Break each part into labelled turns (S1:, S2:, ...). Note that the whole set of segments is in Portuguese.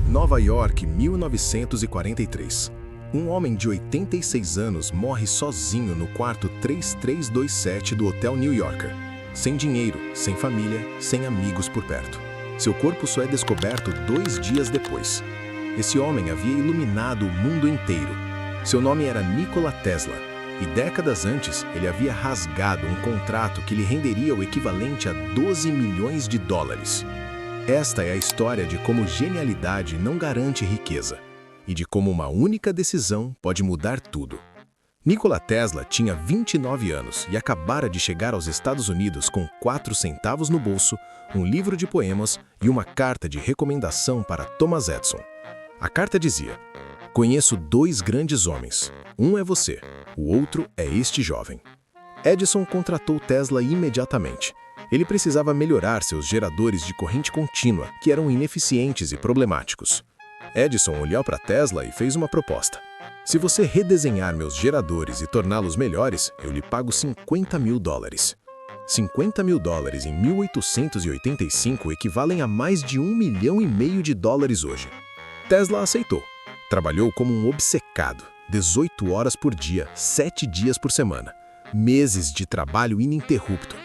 S1: Nova York, 1943. Um homem de 86 anos morre sozinho no quarto 3327 do Hotel New Yorker. Sem dinheiro, sem família, sem amigos por perto. Seu corpo só é descoberto 2 dias depois. Esse homem havia iluminado o mundo inteiro. Seu nome era Nikola Tesla, e décadas antes ele havia rasgado um contrato que lhe renderia o equivalente a 12 milhões de dólares. Esta é a história de como genialidade não garante riqueza, e de como uma única decisão pode mudar tudo. Nikola Tesla tinha 29 anos e acabara de chegar aos Estados Unidos com 4 centavos no bolso, um livro de poemas e uma carta de recomendação para Thomas Edison. A carta dizia: "Conheço 2 grandes homens. Um é você, o outro é este jovem." Edison contratou Tesla imediatamente. Ele precisava melhorar seus geradores de corrente contínua, que eram ineficientes e problemáticos. Edison olhou para Tesla e fez uma proposta. "Se você redesenhar meus geradores e torná-los melhores, eu lhe pago 50 mil dólares. 50 mil dólares em 1885 equivalem a mais de 1,5 milhão de dólares hoje. Tesla aceitou. Trabalhou como um obcecado, 18 horas por dia, 7 dias por semana. Meses de trabalho ininterrupto.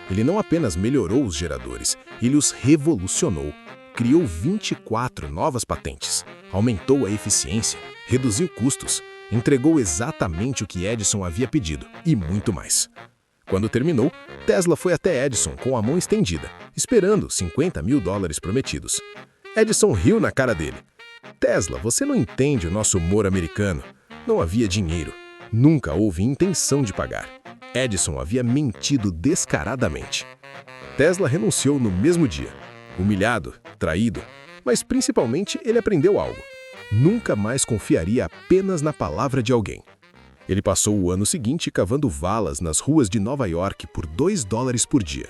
S1: Ele não apenas melhorou os geradores, ele os revolucionou. Criou 24 novas patentes, aumentou a eficiência, reduziu custos, entregou exatamente o que Edison havia pedido e muito mais. Quando terminou, Tesla foi até Edison com a mão estendida, esperando 50 mil dólares prometidos. Edison riu na cara dele. "Tesla, você não entende o nosso humor americano. Não havia dinheiro. Nunca houve intenção de pagar." Edison havia mentido descaradamente. Tesla renunciou no mesmo dia. Humilhado, traído, mas principalmente ele aprendeu algo. Nunca mais confiaria apenas na palavra de alguém. Ele passou o ano seguinte cavando valas nas ruas de Nova York por 2 dólares por dia.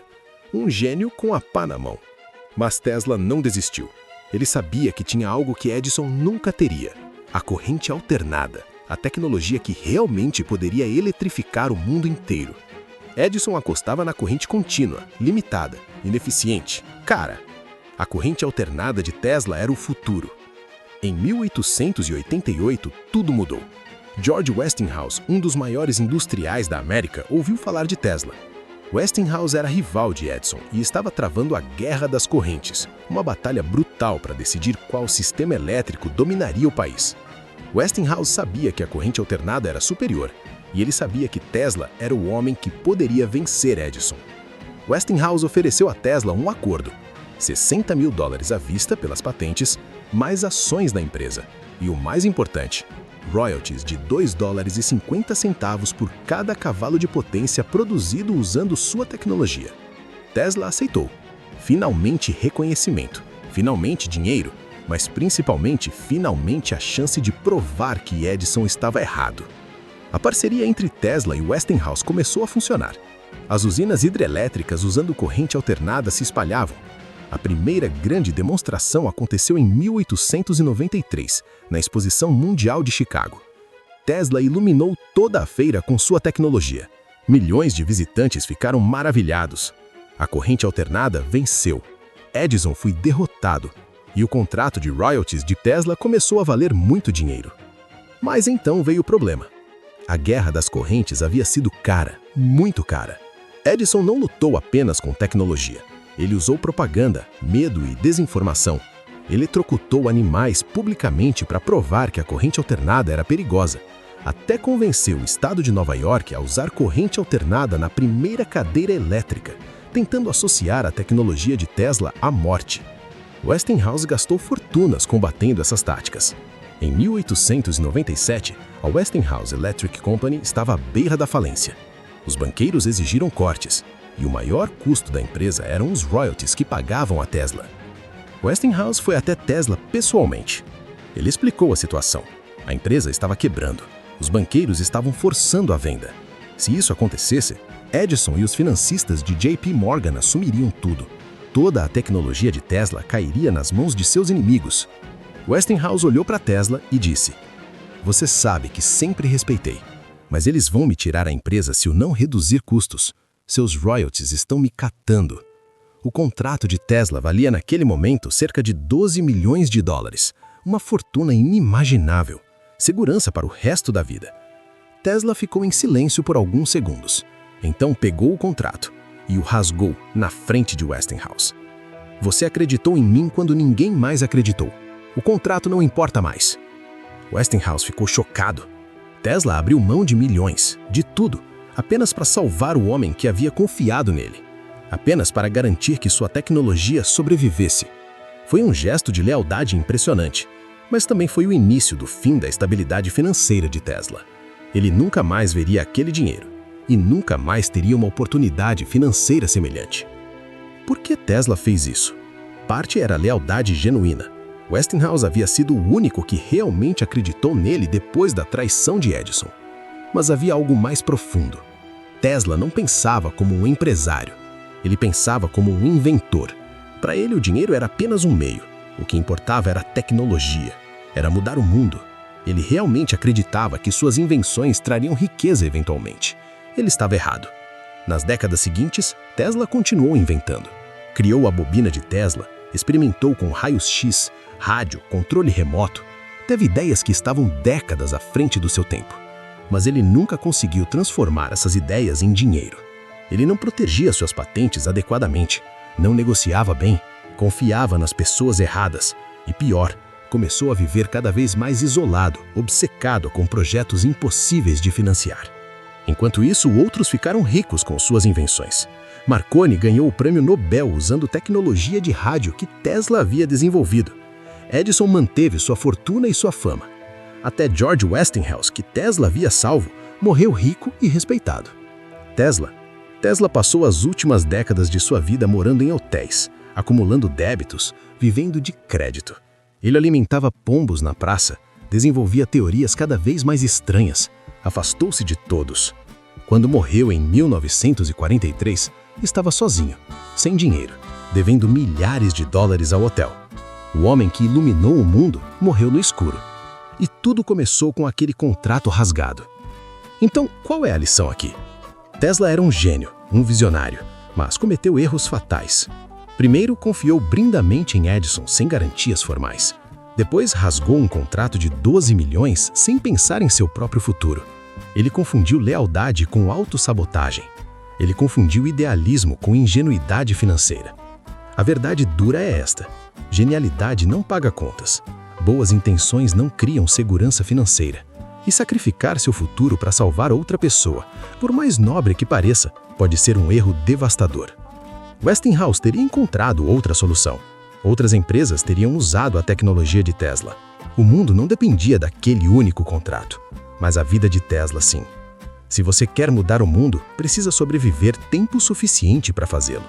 S1: Um gênio com a pá na mão. Mas Tesla não desistiu. Ele sabia que tinha algo que Edison nunca teria: a corrente alternada, a tecnologia que realmente poderia eletrificar o mundo inteiro. Edison apostava na corrente contínua, limitada, ineficiente, cara. A corrente alternada de Tesla era o futuro. Em 1888, tudo mudou. George Westinghouse, um dos maiores industriais da América, ouviu falar de Tesla. Westinghouse era rival de Edison e estava travando a Guerra das Correntes, uma batalha brutal para decidir qual sistema elétrico dominaria o país. Westinghouse sabia que a corrente alternada era superior, e ele sabia que Tesla era o homem que poderia vencer Edison. Westinghouse ofereceu a Tesla um acordo: 60 mil dólares à vista pelas patentes, mais ações da empresa, e o mais importante, royalties de 2 dólares e 50 centavos por cada cavalo de potência produzido usando sua tecnologia. Tesla aceitou. Finalmente reconhecimento, finalmente dinheiro, mas principalmente, finalmente a chance de provar que Edison estava errado. A parceria entre Tesla e Westinghouse começou a funcionar. As usinas hidrelétricas usando corrente alternada se espalhavam. A primeira grande demonstração aconteceu em 1893, na Exposição Mundial de Chicago. Tesla iluminou toda a feira com sua tecnologia. Milhões de visitantes ficaram maravilhados. A corrente alternada venceu. Edison foi derrotado. E o contrato de royalties de Tesla começou a valer muito dinheiro. Mas então veio o problema. A Guerra das Correntes havia sido cara, muito cara. Edison não lutou apenas com tecnologia. Ele usou propaganda, medo e desinformação. Eletrocutou animais publicamente para provar que a corrente alternada era perigosa. Até convenceu o estado de Nova York a usar corrente alternada na primeira cadeira elétrica, tentando associar a tecnologia de Tesla à morte. Westinghouse gastou fortunas combatendo essas táticas. Em 1897, a Westinghouse Electric Company estava à beira da falência. Os banqueiros exigiram cortes, e o maior custo da empresa eram os royalties que pagavam a Tesla. Westinghouse foi até Tesla pessoalmente. Ele explicou a situação. A empresa estava quebrando. Os banqueiros estavam forçando a venda. Se isso acontecesse, Edison e os financistas de JP Morgan assumiriam tudo. Toda a tecnologia de Tesla cairia nas mãos de seus inimigos. Westinghouse olhou para Tesla e disse: "Você sabe que sempre respeitei, mas eles vão me tirar a empresa se eu não reduzir custos. Seus royalties estão me catando." O contrato de Tesla valia naquele momento cerca de 12 milhões de dólares. uma fortuna inimaginável, segurança para o resto da vida. Tesla ficou em silêncio por alguns segundos. Então pegou o contrato e o rasgou na frente de Westinghouse. Você acreditou em mim quando ninguém mais acreditou. O contrato não importa mais. Westinghouse ficou chocado. Tesla abriu mão de milhões, de tudo, apenas para salvar o homem que havia confiado nele. Apenas para garantir que sua tecnologia sobrevivesse. Foi um gesto de lealdade impressionante, mas também foi o início do fim da estabilidade financeira de Tesla. Ele nunca mais veria aquele dinheiro e nunca mais teria uma oportunidade financeira semelhante. Por que Tesla fez isso? Parte era lealdade genuína. Westinghouse havia sido o único que realmente acreditou nele depois da traição de Edison. Mas havia algo mais profundo. Tesla não pensava como um empresário. Ele pensava como um inventor. Para ele, o dinheiro era apenas um meio. O que importava era a tecnologia. Era mudar o mundo. Ele realmente acreditava que suas invenções trariam riqueza eventualmente. Ele estava errado. Nas décadas seguintes, Tesla continuou inventando. Criou a bobina de Tesla, experimentou com raios-x, rádio, controle remoto. Teve ideias que estavam décadas à frente do seu tempo. Mas ele nunca conseguiu transformar essas ideias em dinheiro. Ele não protegia suas patentes adequadamente, não negociava bem, confiava nas pessoas erradas e, pior, começou a viver cada vez mais isolado, obcecado com projetos impossíveis de financiar. Enquanto isso, outros ficaram ricos com suas invenções. Marconi ganhou o prêmio Nobel usando tecnologia de rádio que Tesla havia desenvolvido. Edison manteve sua fortuna e sua fama. Até George Westinghouse, que Tesla havia salvo, morreu rico e respeitado. Tesla passou as últimas décadas de sua vida morando em hotéis, acumulando débitos, vivendo de crédito. Ele alimentava pombos na praça, desenvolvia teorias cada vez mais estranhas, afastou-se de todos. Quando morreu em 1943, estava sozinho, sem dinheiro, devendo milhares de dólares ao hotel. O homem que iluminou o mundo morreu no escuro. E tudo começou com aquele contrato rasgado. Então, qual é a lição aqui? Tesla era um gênio, um visionário, mas cometeu erros fatais. Primeiro, confiou blindamente em Edison sem garantias formais. Depois, rasgou um contrato de 12 milhões sem pensar em seu próprio futuro. Ele confundiu lealdade com autossabotagem. Ele confundiu idealismo com ingenuidade financeira. A verdade dura é esta: genialidade não paga contas. Boas intenções não criam segurança financeira. E sacrificar seu futuro para salvar outra pessoa, por mais nobre que pareça, pode ser um erro devastador. Westinghouse teria encontrado outra solução. Outras empresas teriam usado a tecnologia de Tesla. O mundo não dependia daquele único contrato, mas a vida de Tesla sim. Se você quer mudar o mundo, precisa sobreviver tempo suficiente para fazê-lo.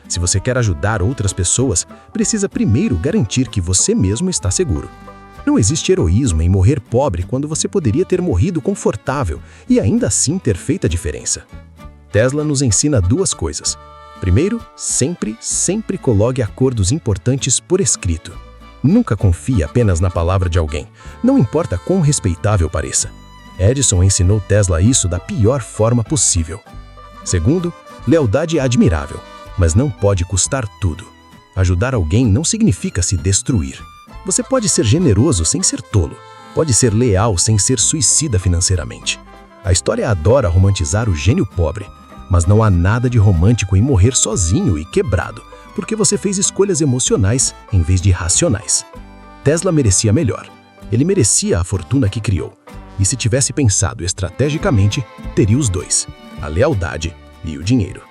S1: Se você quer ajudar outras pessoas, precisa primeiro garantir que você mesmo está seguro. Não existe heroísmo em morrer pobre quando você poderia ter morrido confortável e ainda assim ter feito a diferença. Tesla nos ensina duas coisas. Primeiro, sempre coloque acordos importantes por escrito. Nunca confie apenas na palavra de alguém, não importa quão respeitável pareça. Edison ensinou Tesla isso da pior forma possível. Segundo, lealdade é admirável, mas não pode custar tudo. Ajudar alguém não significa se destruir. Você pode ser generoso sem ser tolo. Pode ser leal sem ser suicida financeiramente. A história adora romantizar o gênio pobre, mas não há nada de romântico em morrer sozinho e quebrado, porque você fez escolhas emocionais em vez de racionais. Tesla merecia melhor. Ele merecia a fortuna que criou. E se tivesse pensado estrategicamente, teria os dois: a lealdade e o dinheiro.